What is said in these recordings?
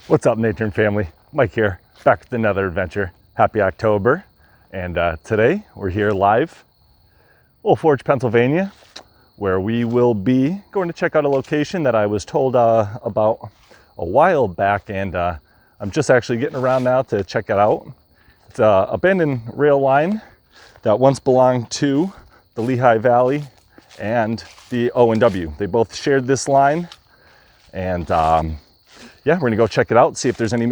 What's up, nature and family? Mike here, back with another adventure. Happy October. And today we're here live, Old Forge, Pennsylvania, where we will be going to check out a location that I was told about a while back, and I'm just actually getting around now to check it out. It's an abandoned rail line that once belonged to the Lehigh Valley and the O&W. They both shared this line, and yeah, we're gonna go check it out, see if there's any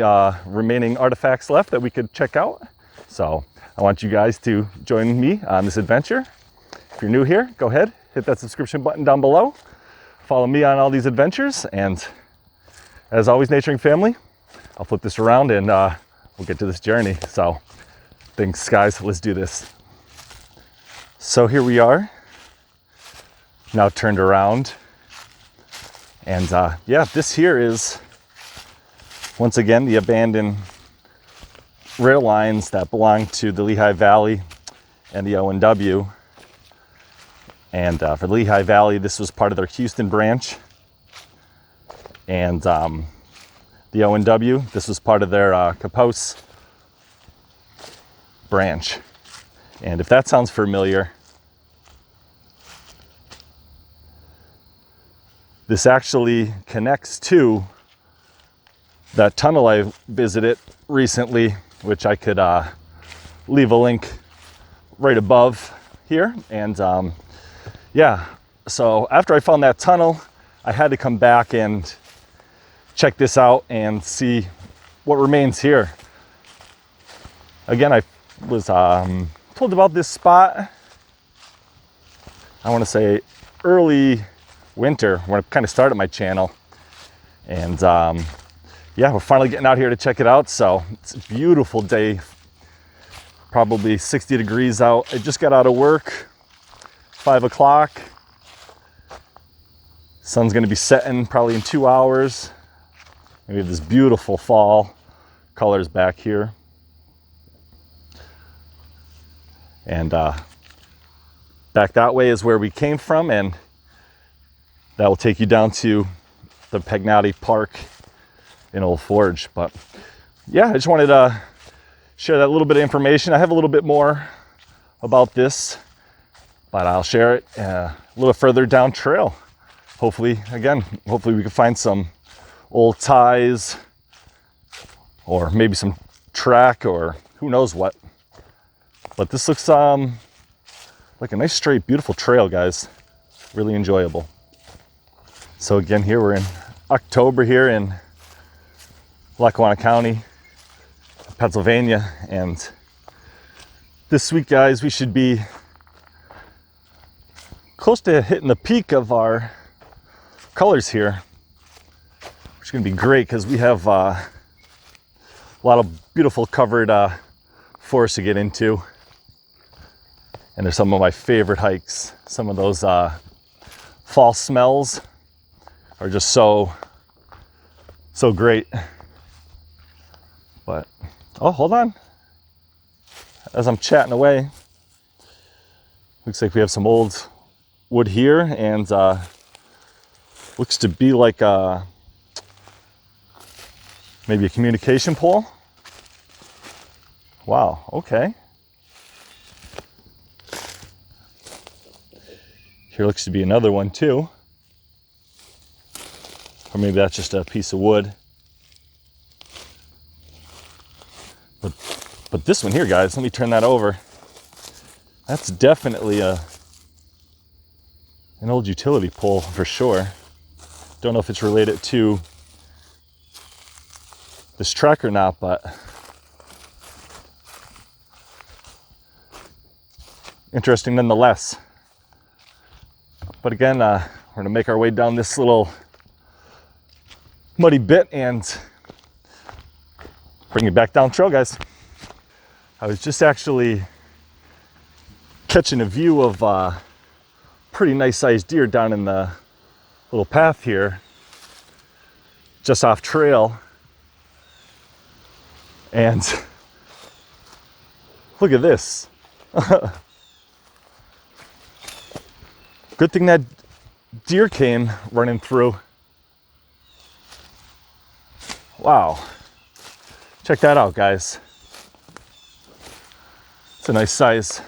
remaining artifacts left that we could check out. So I want you guys to join me on this adventure. If you're new here, go ahead, hit that subscription button down below. Follow me on all these adventures. And as always, naturing family, I'll flip this around and we'll get to this journey. So thanks, guys, let's do this. So here we are, now turned around. And yeah, this here is, once again, the abandoned rail lines that belong to the Lehigh Valley and the O&W. And for the Lehigh Valley, this was part of their Houston branch. And the O&W, this was part of their Kapos branch. And if that sounds familiar, this actually connects to that tunnel I visited recently, which I could leave a link right above here. And yeah, so after I found that tunnel, I had to come back and check this out and see what remains here. Again, I was told about this spot, I want to say early winter, when I kind of started my channel. And yeah, we're finally getting out here to check it out. So it's a beautiful day, probably 60 degrees out. I just got out of work, 5 o'clock. Sun's gonna be setting probably in 2 hours. And we have this beautiful fall colors back here. And back that way is where we came from, and that will take you down to the Pagnotti Park in Old Forge. But yeah, I just wanted to share that little bit of information. I have a little bit more about this, but I'll share it a little further down trail. Hopefully we can find some old ties, or maybe some track, or who knows what. But this looks like a nice, straight, beautiful trail, guys. Really enjoyable. So again, here we're in October here in Lackawanna County, Pennsylvania. And this week, guys, we should be close to hitting the peak of our colors here, which is gonna be great because we have a lot of beautiful covered forests to get into. And there's some of my favorite hikes. Some of those fall smells are just so great. But oh, hold on, as I'm chatting away, looks like we have some old wood here, and looks to be like maybe a communication pole. Wow, okay. Here looks to be another one too. Or maybe that's just a piece of wood. But this one here, guys, let me turn that over. That's definitely an old utility pole for sure. Don't know if it's related to this track or not, but interesting nonetheless. But again, we're gonna make our way down this little muddy bit and bring it back down trail, guys. I was just actually catching a view of a pretty nice sized deer down in the little path here, just off trail. And look at this. Good thing that deer came running through. Wow. Check that out, guys. It's a nice size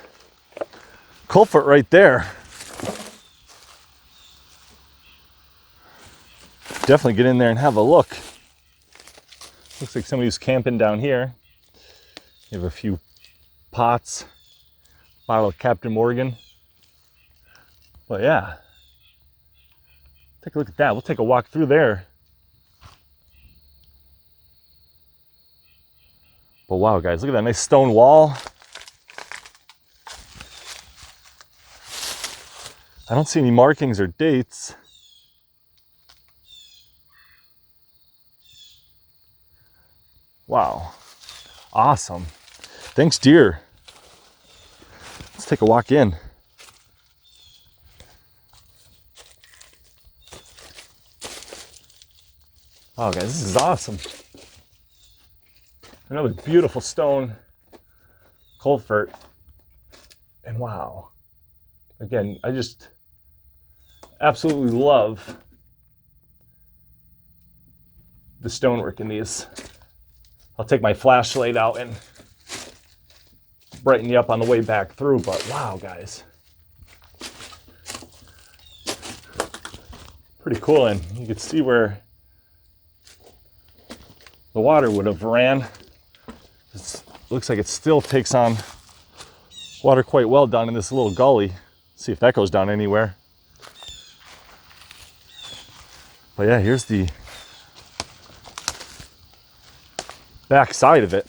culvert right there. Definitely get in there and have a look. Looks like somebody's camping down here. You have a few pots, bottle of Captain Morgan. But yeah, take a look at that. We'll take a walk through there. But wow, guys, look at that nice stone wall. I don't see any markings or dates. Wow, awesome. Thanks, dear. Let's take a walk in. Wow, guys, this is awesome. Another beautiful stone culvert. And wow, again, I just absolutely love the stonework in these. I'll take my flashlight out and brighten you up on the way back through, but wow, guys. Pretty cool, and you can see where the water would have ran. It looks like it still takes on water quite well down in this little gully. See if that goes down anywhere. But yeah, here's the back side of it.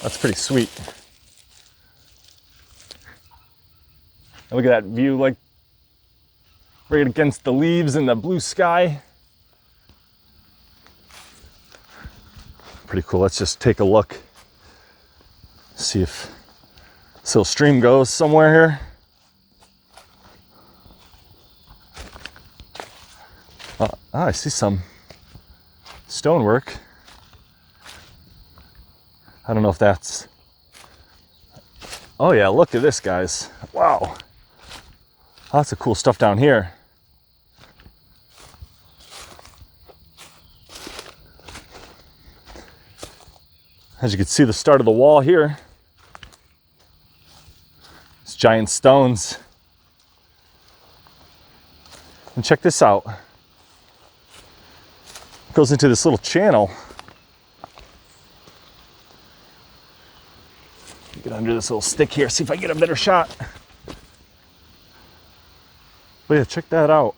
That's pretty sweet. And look at that view, like right against the leaves and the blue sky. Pretty cool. Let's just take a look. See if this little stream goes somewhere here. I see some stonework. I don't know if that's... Oh yeah, look at this, guys. Wow. Lots of cool stuff down here. As you can see, the start of the wall here. It's giant stones. And check this out. It goes into this little channel. Get under this little stick here, see if I can get a better shot. But yeah, check that out.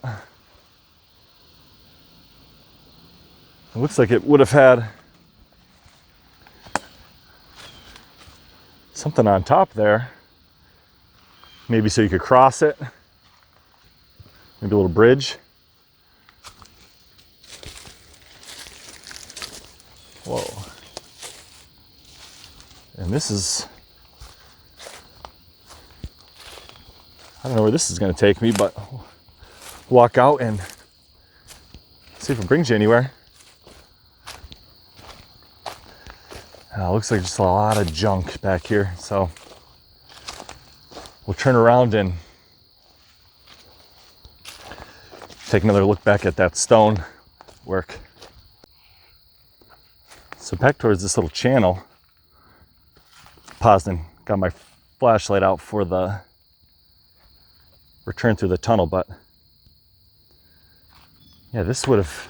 It looks like it would have had something on top there. Maybe so you could cross it. Maybe a little bridge. Whoa. And this is... I don't know where this is going to take me, but walk out and see if it brings you anywhere. Looks like just a lot of junk back here, so we'll turn around and take another look back at that stone work. So back towards this little channel, paused and got my flashlight out for the return through the tunnel, but yeah, this would have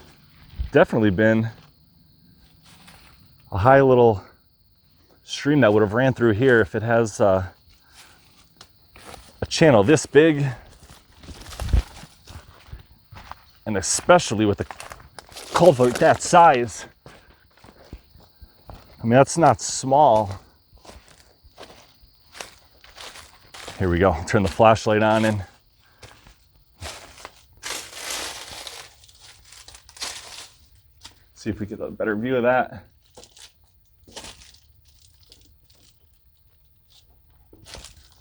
definitely been a high little stream that would have ran through here if it has a channel this big, and especially with a culvert that size. I mean, that's not small. Here we go, turn the flashlight on and see if we get a better view of that.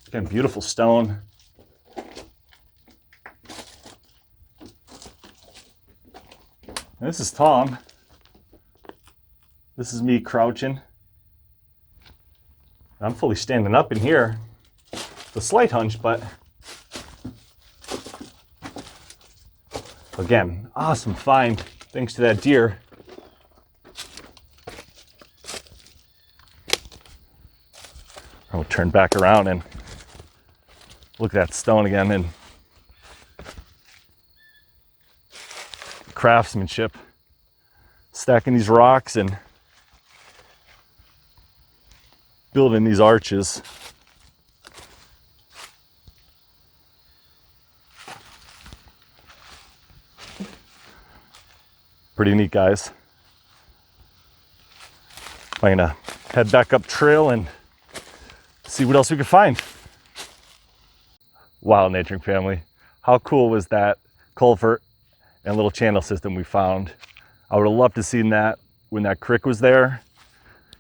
Again, beautiful stone. And this is Tom. This is me crouching. I'm fully standing up in here. It's a slight hunch, but again, awesome find. thanks to that deer. I'll turn back around and look at that stone again, and craftsmanship, stacking these rocks and building these arches. Pretty neat, guys. I'm gonna head back up trail and see what else we can find. Wow, naturing family, how cool was that culvert and little channel system we found? I would have loved to seen that when that creek was there.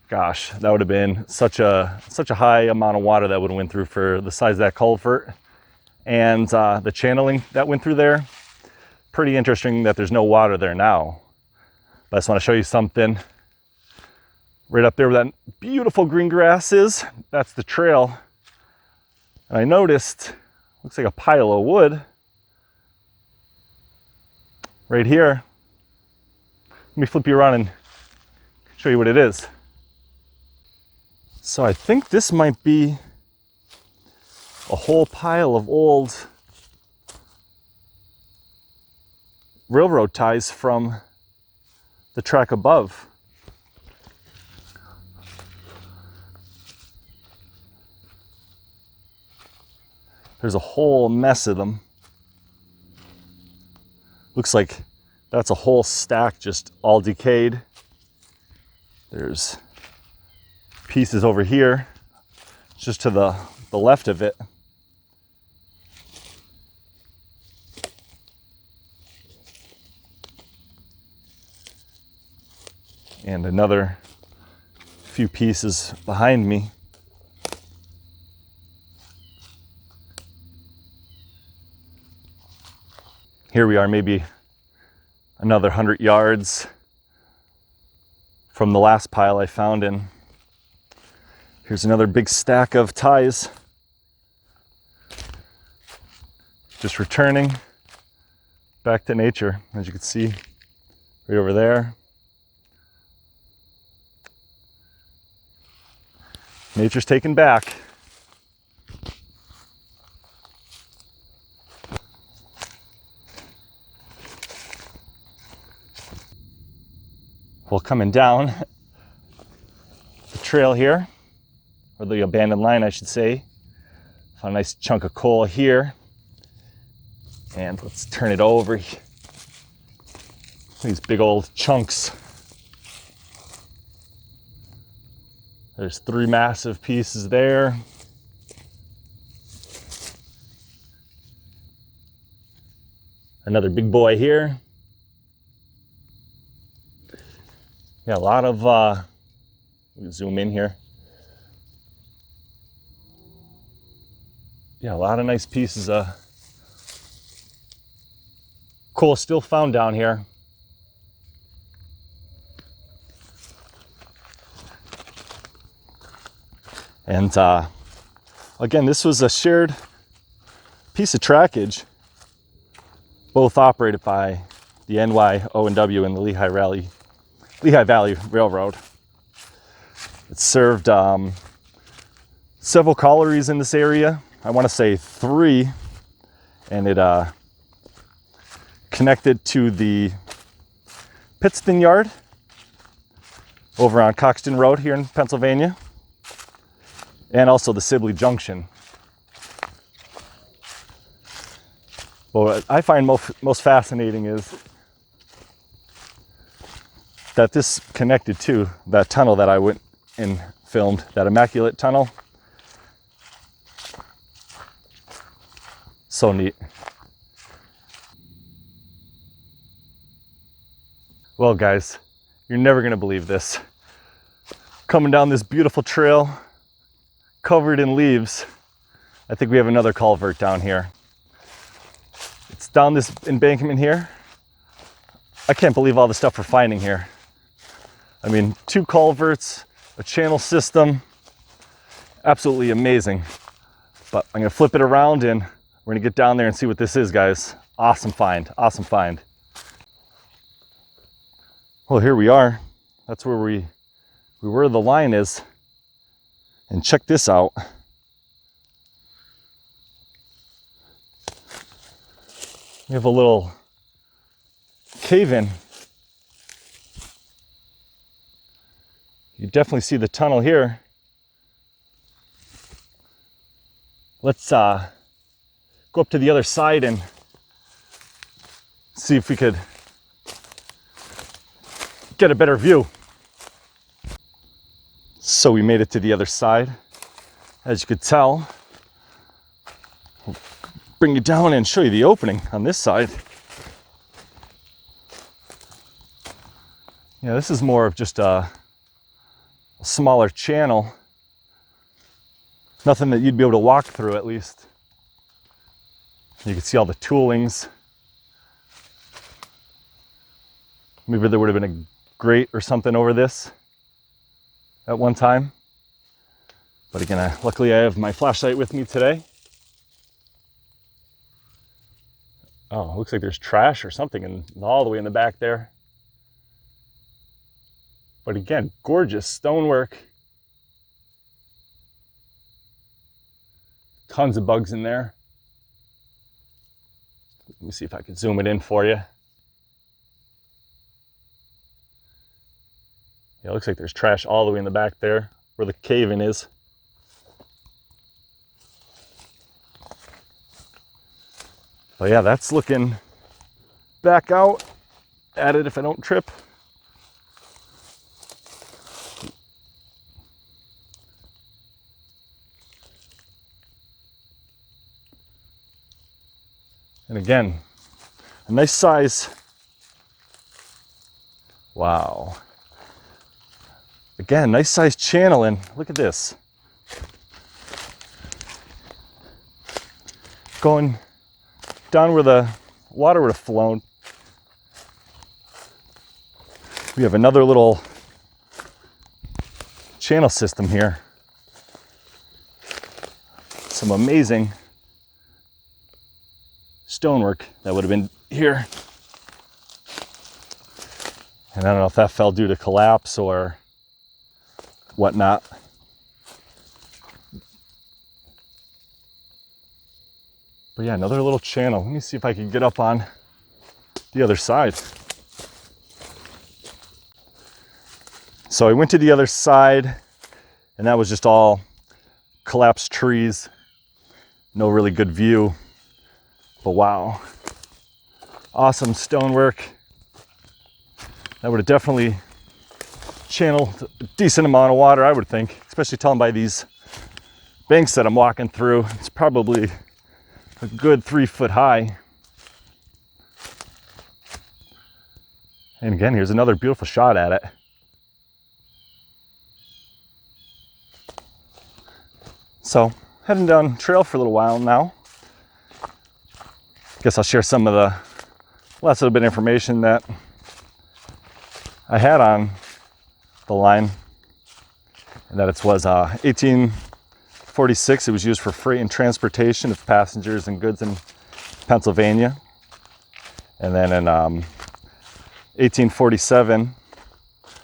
Gosh, that would have been such a high amount of water that would have went through for the size of that culvert, and the channeling that went through there. Pretty interesting that there's no water there now. But I just want to show you something right up there where that beautiful green grass is. That's the trail. And I noticed, looks like a pile of wood right here. Let me flip you around and show you what it is. So I think this might be a whole pile of old railroad ties from the track above. There's a whole mess of them. Looks like that's a whole stack just all decayed. There's pieces over here just to the left of it. And another few pieces behind me. Here we are, maybe another 100 yards from the last pile I found, and here's another big stack of ties. Just returning back to nature, as you can see right over there. Nature's taken back. Well, coming down the trail here, or the abandoned line, I should say, found a nice chunk of coal here. And let's turn it over. These big old chunks. There's 3 massive pieces there. Another big boy here. Yeah, a lot of, let me zoom in here. Yeah, a lot of nice pieces of coal still found down here. And again, this was a shared piece of trackage, both operated by the NYO&W and the Lehigh Valley Railroad. It served several collieries in this area. I want to say 3, and it connected to the Pittston Yard over on Coxton Road here in Pennsylvania, and also the Sibley Junction. But what I find most fascinating is that this connected to that tunnel that I went and filmed, that immaculate tunnel. So neat. Well, guys, you're never gonna believe this. Coming down this beautiful trail, covered in leaves, I think we have another culvert down here. It's down this embankment here. I can't believe all the stuff we're finding here. I mean, 2 culverts, a channel system, absolutely amazing. But I'm gonna flip it around and we're gonna get down there and see what this is, guys. Awesome find, awesome find. Well, here we are. That's where where the line is. And check this out. We have a little cave-in. You definitely see the tunnel here. Let's go up to the other side and see if we could get a better view. So we made it to the other side. As you could tell, I'll bring you down and show you the opening on this side. Yeah, this is more of just a smaller channel. Nothing that you'd be able to walk through, at least. You can see all the toolings. Maybe there would have been a grate or something over this at one time. But again, luckily I have my flashlight with me today. Oh, it looks like there's trash or something all the way in the back there. But again, gorgeous stonework. Tons of bugs in there. Let me see if I can zoom it in for you. Yeah, it looks like there's trash all the way in the back there where the cave-in is. But yeah, that's looking back out at it if I don't trip. And again, a nice size. Wow. Again, nice size channel, and look at this. Going down where the water would have flown. We have another little channel system here. Some amazing stonework that would have been here. And I don't know if that fell due to collapse or whatnot. But yeah, another little channel. Let me see if I can get up on the other side. So I went to the other side, and that was just all collapsed trees. No really good view. But wow, awesome stonework. That would have definitely channeled a decent amount of water, I would think, especially telling by these banks that I'm walking through. It's probably a good 3 foot high. And again, here's another beautiful shot at it. So, heading down trail for a little while now. Guess I'll share some of the last little bit of information that I had on the line, and that it was 1846. It was used for freight and transportation of passengers and goods in Pennsylvania. And then in 1847,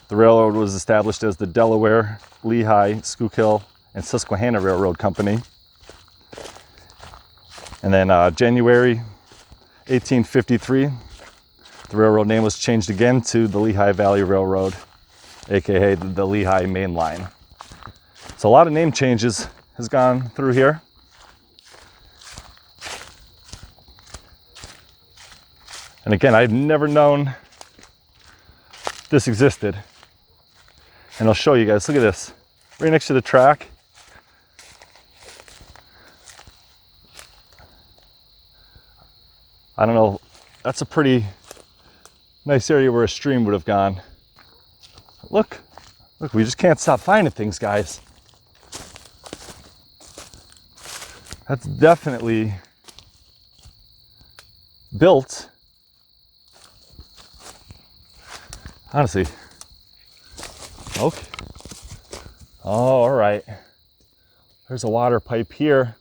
the railroad was established as the Delaware, Lehigh, Schuylkill, and Susquehanna Railroad Company. And then January 1853, the railroad name was changed again to the Lehigh Valley Railroad, aka the Lehigh Main Line. So a lot of name changes has gone through here. And again, I've never known this existed. And I'll show you guys, look at this, right next to the track. I don't know, that's a pretty nice area where a stream would have gone. Look, we just can't stop finding things, guys. That's definitely built. Honestly. Okay. Oh, all right. There's a water pipe here.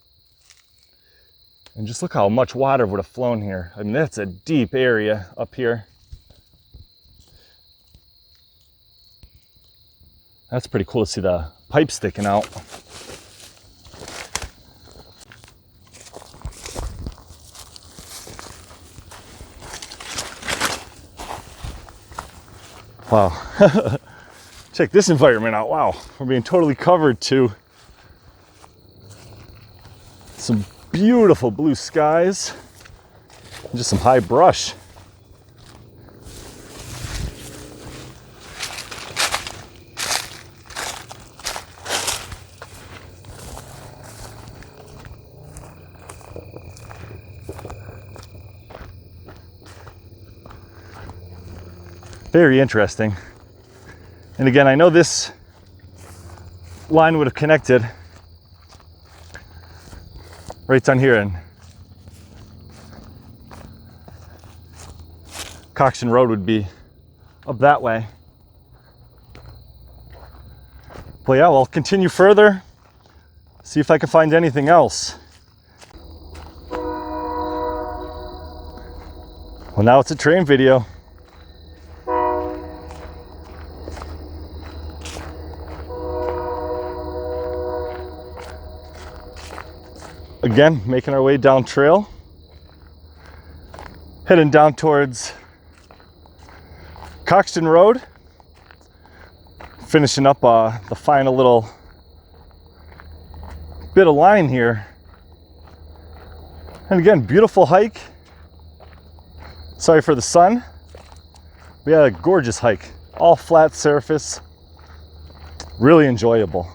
And just look how much water would have flown here. I mean, that's a deep area up here. That's pretty cool to see the pipe sticking out. Wow. Check this environment out. Wow. We're being totally covered to some beautiful blue skies and just some high brush. Very interesting. And again, I know this line would have connected right down here, and Coxton Road would be up that way. But yeah, we'll continue further, see if I can find anything else. Well, now it's a train video. Again, making our way down trail, heading down towards Coxton Road, finishing up the final little bit of line here. And again, beautiful hike. Sorry for the sun. We had a gorgeous hike, all flat surface, really enjoyable.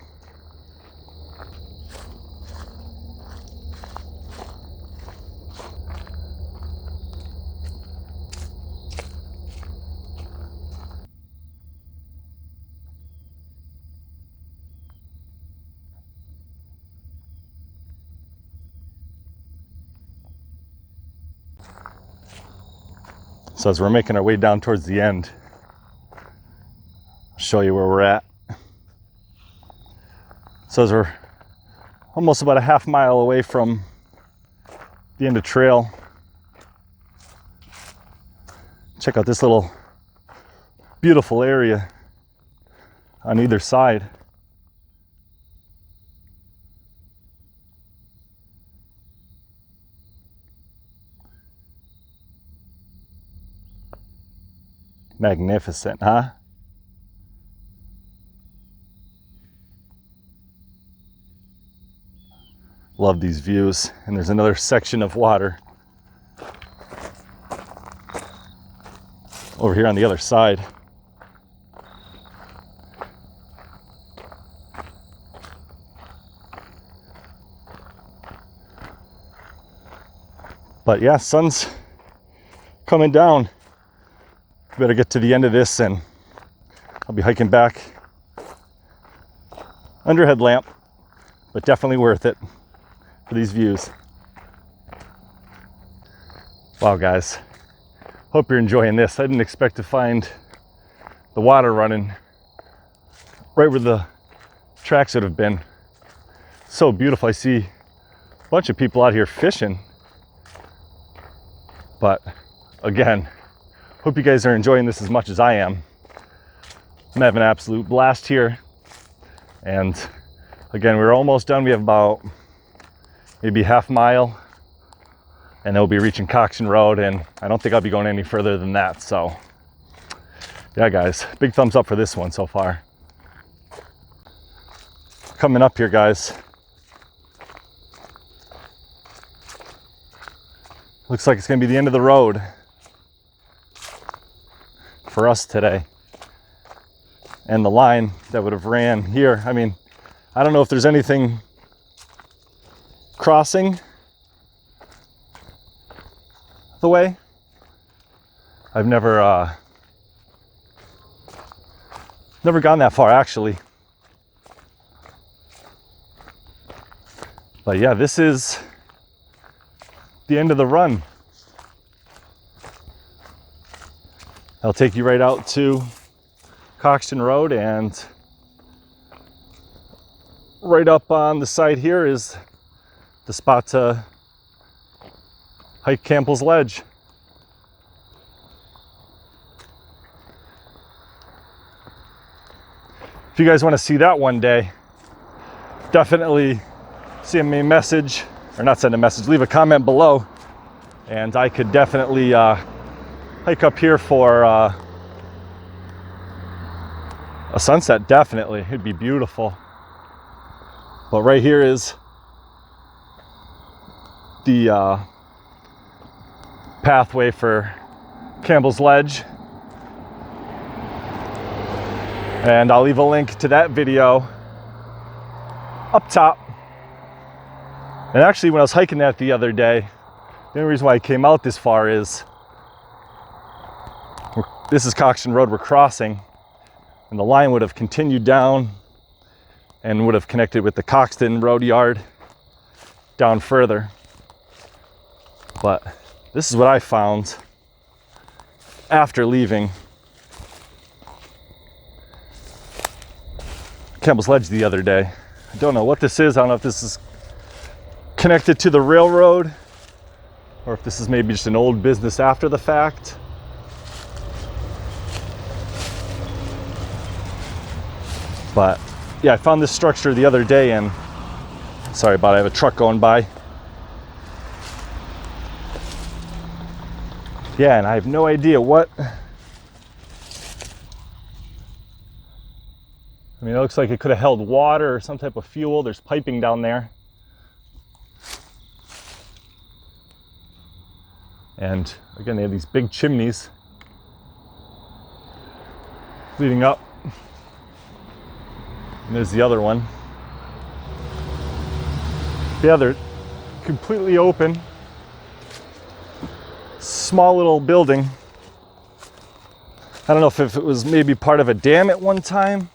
So as we're making our way down towards the end, I'll show you where we're at. So as we're almost about a half mile away from the end of trail, check out this little beautiful area on either side. Magnificent, huh? Love these views. And there's another section of water over here on the other side. But yeah, sun's coming down. Better get to the end of this and I'll be hiking back under headlamp, but definitely worth it for these views. Wow, guys, hope you're enjoying this. I didn't expect to find the water running right where the tracks would have been. So beautiful. I see a bunch of people out here fishing, but again, hope you guys are enjoying this as much as I am. I'm having an absolute blast here. And again, we're almost done. We have about maybe half mile and then we'll be reaching Coxton Road, and I don't think I'll be going any further than that. So yeah, guys, big thumbs up for this one so far. Coming up here, guys, looks like it's gonna be the end of the road for us today. And the line that would have ran here, I mean, I don't know if there's anything crossing the way. I've never gone that far, actually. But yeah, this is the end of the run. I'll take you right out to Coxton Road, and right up on the side here is the spot to hike Campbell's Ledge. if you guys want to see that one day, definitely send me a message, or not send a message, leave a comment below, and I could definitely hike up here for a sunset. Definitely, it'd be beautiful. But right here is the pathway for Campbell's Ledge, and I'll leave a link to that video up top. And actually, when I was hiking that the other day, the only reason why I came out this far is this is Coxton Road we're crossing, and the line would have continued down and would have connected with the Coxton Road yard down further. But this is what I found after leaving Campbell's Ledge the other day. I don't know what this is. I don't know if this is connected to the railroad or if this is maybe just an old business after the fact. But yeah, I found this structure the other day, and sorry about it, I have a truck going by. Yeah, and I have no idea what. I mean, it looks like it could have held water or some type of fuel. There's piping down there. And again, they have these big chimneys leading up. And there's the other one. Yeah, they're completely open. Small little building. I don't know if it was maybe part of a dam at one time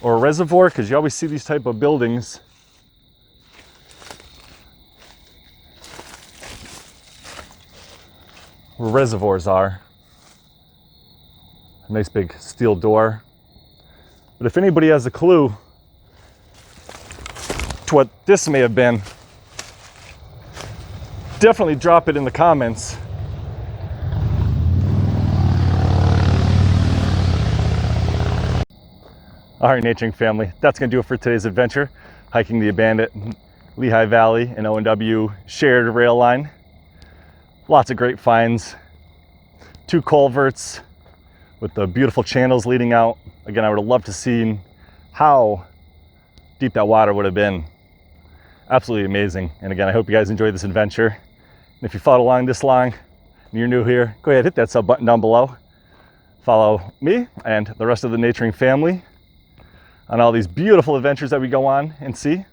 or a reservoir, because you always see these type of buildings where reservoirs are. A nice big steel door. But if anybody has a clue to what this may have been, definitely drop it in the comments. All right, naturing family, that's gonna do it for today's adventure, hiking the abandoned Lehigh Valley and O&W shared rail line. Lots of great finds, 2 culverts with the beautiful channels leading out. Again, I would have loved to see how deep that water would have been. Absolutely amazing. And again, I hope you guys enjoyed this adventure. And if you followed along this long and you're new here, go ahead, hit that sub button down below. Follow me and the rest of the naturing family on all these beautiful adventures that we go on and see.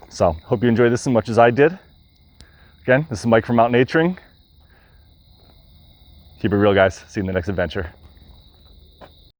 So, hope you enjoyed this as much as I did. Again, this is Mike from Mountain Naturing. Keep it real, guys. See you in the next adventure.